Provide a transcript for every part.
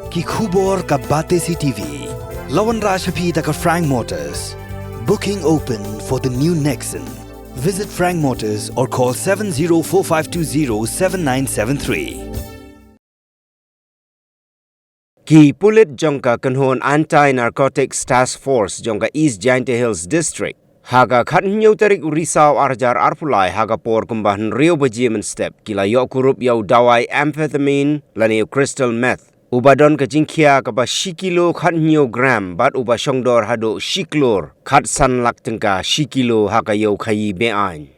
ki khubor ka bate si TV. Lawan Rashapi taka Frank Motors. Booking open for the new Nexon. Visit Frank Motors or call 7045207973. Ki Pulit jongka kanhon Anti-Narcotics Task Force jongka East Giant Hills District. Haga khatnyo tarik urisau arjar arpulai haga por kumbahan rio bajiman step kila yok kurup yau dawai amphetamine laneo crystal meth. Ubadon ka jingkia ka ba shikilo khatnyo gram bat uba Shongdor hado shiklur khat san lak tengka shikilo haga yau khayi beain.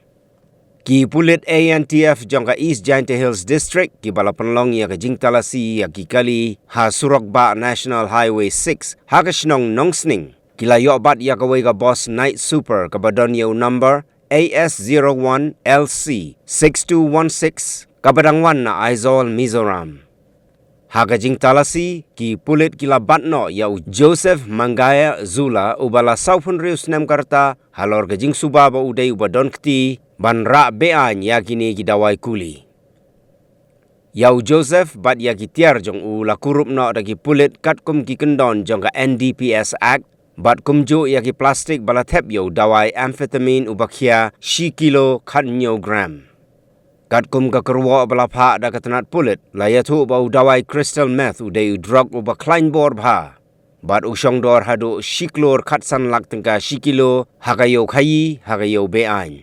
Ki Pulit ANTF jongka East Giant Hills District ki balapanlong ya ka jingtalasi ya ki kali ha Surokba National Highway 6 haga shnong nongsning. Kila yok bat ya kawai ka boss Night Super kabadon yau number AS01LC6216 kabadangwan na Aizol Mizoram. Haga jingtalasi ki Pulit kila batno yau Joseph Mangaya Zula ubala saupun rius nem karta halor ka jing subaba udai ubadon kti ban ra bean yakini ki dawai kuli. Yau Joseph bat ya ki tiar jong ula kurup no da ki Pulit katkum ki kendon jong ka NDPS Act bat kumjo ya ki plastik balathep yo dawai amphetamine ubakhia shikilo khatnyo gram. Katkum ka kerwa balapha da katanat Pulit layathu bau dawai crystal meth udai drug ubaklain bor bha. Bat Shongdor hado shiklor khatsan lak tengka shikilo hagayo khayi hagayo bean.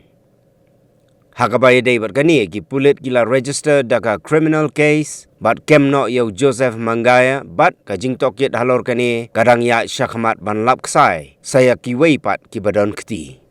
Hagabaya day bat kani ki Pulit kila register daka criminal case bat kemno yau Joseph Mangaya bat ka jingtok yet halor kani kadang ya syakhamat ban lap ksai saya ki wei pat ki badon kti.